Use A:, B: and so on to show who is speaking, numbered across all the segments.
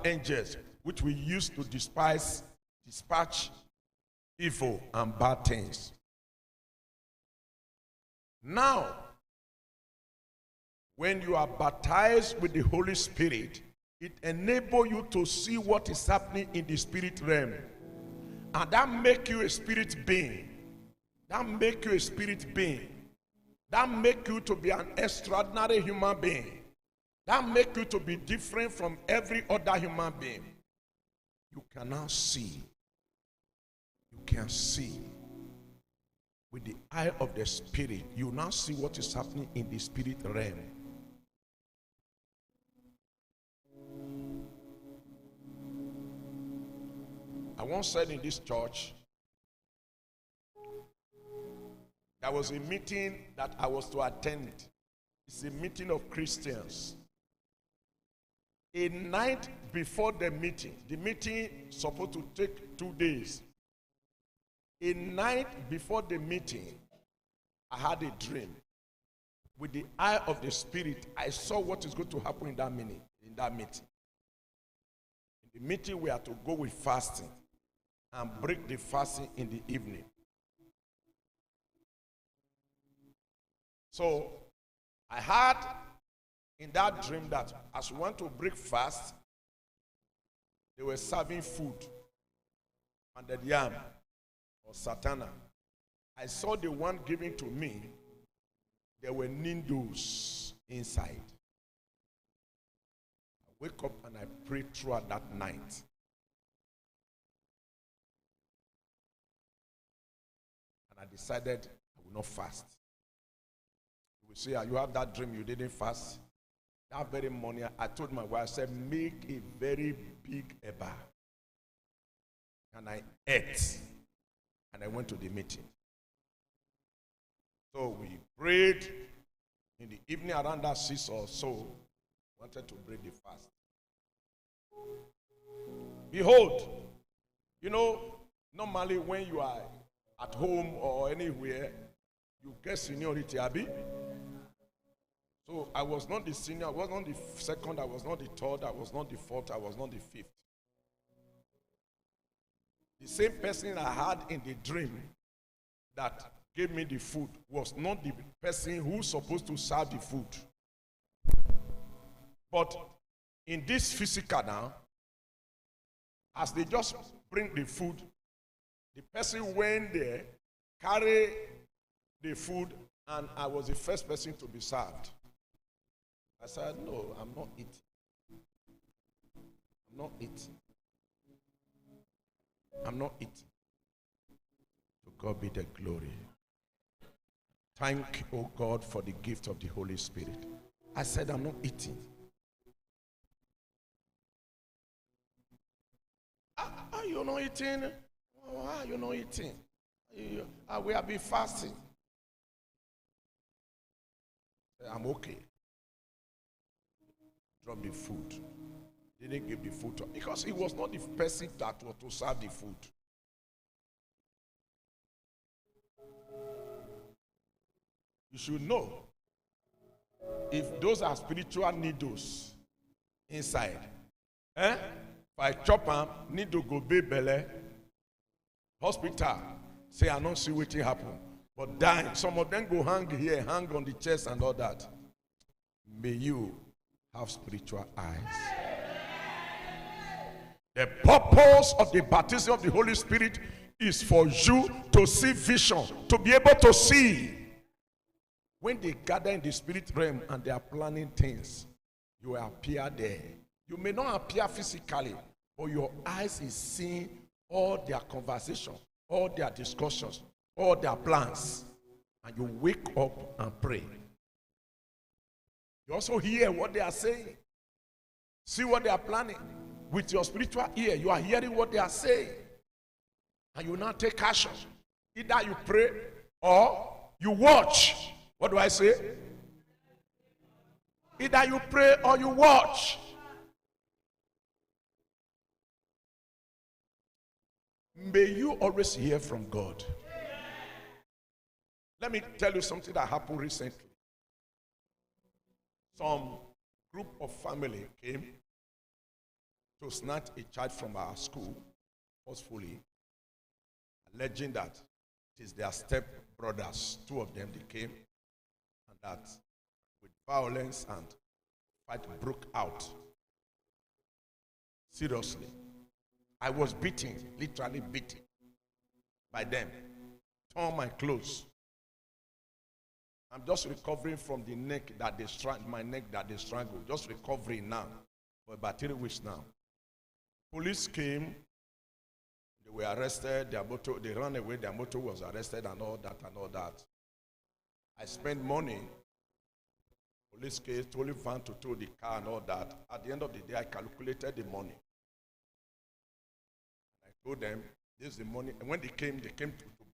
A: angels, which we use to dispatch evil and bad things. Now, when you are baptized with the Holy Spirit, it enables you to see what is happening in the spirit realm. And that makes you a spirit being. That makes you a spirit being. That makes you to be an extraordinary human being. That makes you to be different from every other human being. You can now see. You can see. With the eye of the spirit, you now see what is happening in the spirit realm. I once said in this church, there was a meeting that I was to attend. It's a meeting of Christians. A night before the meeting is supposed to take 2 days. A night before the meeting, I had a dream. With the eye of the spirit, I saw what is going to happen in that meeting. In the meeting, we are to go with fasting and break the fasting in the evening. So I had in that dream that as we went to break fast, they were serving food, pounded yam or satana. I saw the one given to me, there were needles inside. I wake up and I pray throughout that night. And I decided I will not fast. You will say, you have that dream, you didn't fast. That very morning, I told my wife, I said, make a very big eba. And I ate. And I went to the meeting. So we prayed in the evening around that 6 or so. Wanted to break the fast. Behold, you know, normally when you are at home or anywhere, you get seniority, Abi. So I was not the senior, I was not the second, I was not the third, I was not the fourth, I was not the fifth. The same person I had in the dream that gave me the food was not the person who's supposed to serve the food. But in this physical now, as they just bring the food, the person went there, carried the food, and I was the first person to be served. I said, no, I'm not eating. I'm not eating. I'm not eating. To God be the glory. Thank you, oh God, for the gift of the Holy Spirit. I said, I'm not eating. Are you not eating? Why are you not eating? We have been fasting. I'm okay. Drop the food. Didn't give the food to him because he was not the person that was to serve the food. You should know if those are spiritual needles inside. If I chop them, needle go be belly. Hospital say I don't see what happen. But dying, some of them go hang here, hang on the chest and all that. May you have spiritual eyes. The purpose of the baptism of the Holy Spirit is for you to see vision, to be able to see. When they gather in the spirit realm and they are planning things, you will appear there. You may not appear physically, but your eyes is seeing all their conversations, all their discussions, all their plans. And you wake up and pray. You also hear what they are saying. See what they are planning. With your spiritual ear, you are hearing what they are saying. And you now take action. Either you pray or you watch. What do I say? Either you pray or you watch. May you always hear from God. Let me tell you something that happened recently. Some group of family came to snatch a child from our school forcefully, alleging that it is their step brothers. Two of them, they came, and that with violence and fight broke out. Seriously. I was beaten, literally beaten by them. Torn my clothes. I'm just recovering from the neck that they strangled, my neck that they strangled. Just recovering now. For about 3 weeks now. Police came. They were arrested. Their motor, they ran away. Their motor was arrested and all that and all that. I spent money. Police came, told the van to tow the car and all that. At the end of the day, I calculated the money. I told them, this is the money. And when they came to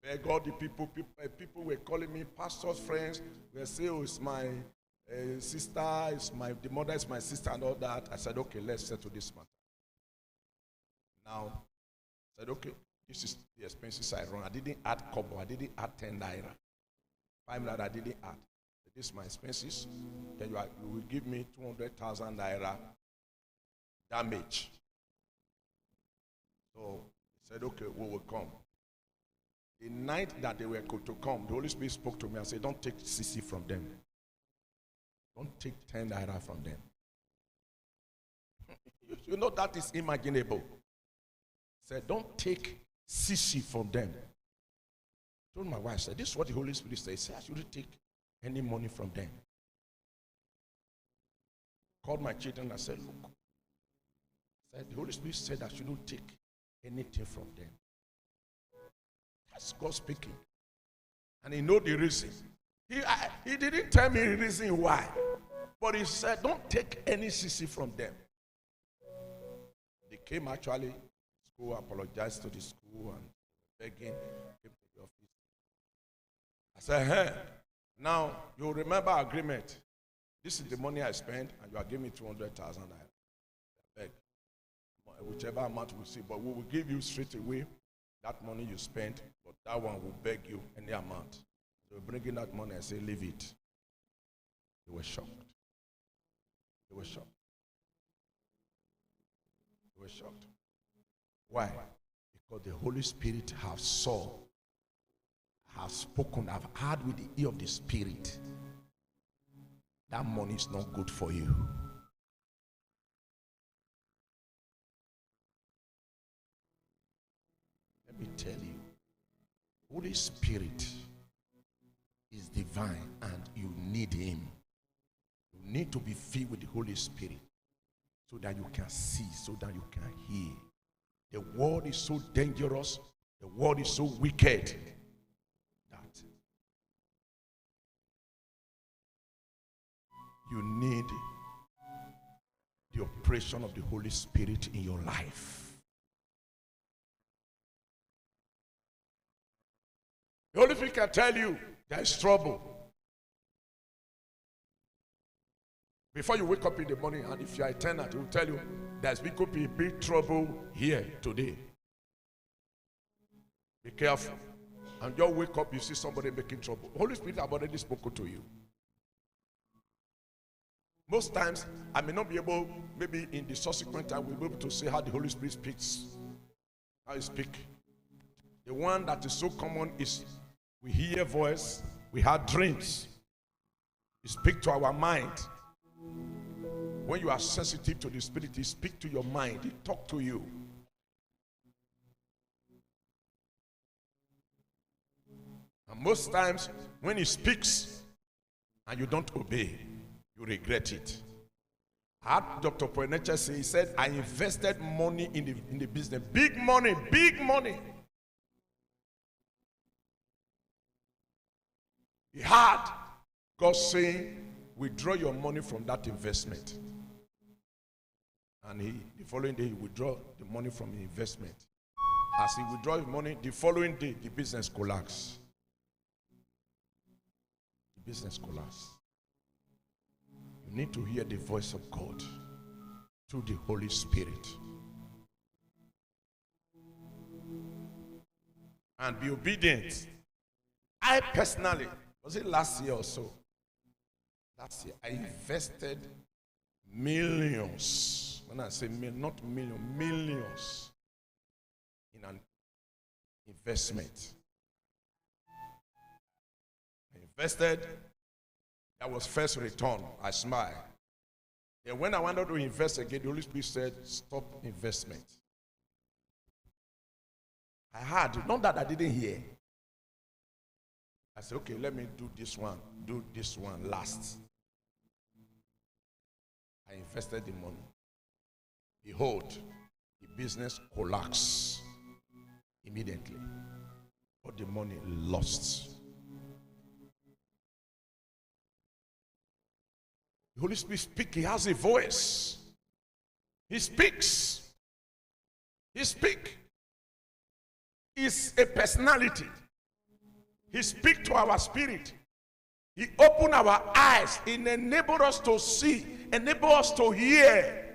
A: beg all the people. People were calling me pastors' friends. They say, oh, it's my sister, the mother is my sister and all that. I said, okay, let's settle this matter. Now, I said, okay, this is the expenses I run. I didn't add kobo. I didn't add 10 naira. 5 naira I didn't add. This is my expenses. Then you will give me 200,000 naira damage. So he said, okay, we will come. The night that they were to come, the Holy Spirit spoke to me and said, don't take CC from them. Don't take 10 naira from them. You know that is imaginable. He said, don't take CC from them. I told my wife, I said, this is what the Holy Spirit said. He said, I shouldn't take any money from them. Called my children and I said, look. I said, the Holy Spirit said I shouldn't take anything from them. That's God speaking. And he know the reason. He didn't tell me the reason why. But he said, don't take any CC from them. They came actually, school, apologized to the school and begging, came to the office. I said, hey, now you remember our agreement. This is the money I spent and you are giving me 200,000 naira. I beg. Whichever amount we see, but we will give you straight away that money you spent, but that one will beg you any amount. So we bring in that money and say, leave it. They were shocked. They were shocked. They were shocked. Why? Because the Holy Spirit has spoken, have heard with the ear of the Spirit. That money is not good for you. Let me tell you, Holy Spirit is divine and you need him. You need to be filled with the Holy Spirit so that you can see, so that you can hear. The world is so dangerous, the world is so wicked that you need the operation of the Holy Spirit in your life. The Holy Spirit can tell you there is trouble. Before you wake up in the morning, and if you are a tenant, he will tell you there's going to be big trouble here today. Be careful. And you wake up, you see somebody making trouble. Holy Spirit have already spoken to you. Most times, I may not be able, maybe in the subsequent time, we'll be able to say how the Holy Spirit speaks. How he speaks. The one that is so common is we hear voice, we have dreams. He speaks to our mind. When you are sensitive to the Spirit, he speaks to your mind. He talks to you. And most times, when he speaks and you don't obey, you regret it. I had Dr. Poenecha say, he said, I invested money in the business. Big money, big money. He had God saying, withdraw your money from that investment. And the following day, he withdrew the money from the investment. As he withdrew his money, the following day, the business collapsed. The business collapsed. You need to hear the voice of God through the Holy Spirit. And be obedient. I personally, was it last year or so? Last year, I invested millions. When I say not million, millions in an investment. I invested. That was first return. I smiled. And when I wanted to invest again, the Holy Spirit said, stop investment. I heard, not that I didn't hear. I said, okay, let me do this one last. I invested the money. Behold, the business collapsed immediately. All the money lost. The Holy Spirit speaks. He has a voice. He speaks. He speaks. He's a personality. He speaks to our spirit. He opens our eyes. He enables us to see, enables us to hear.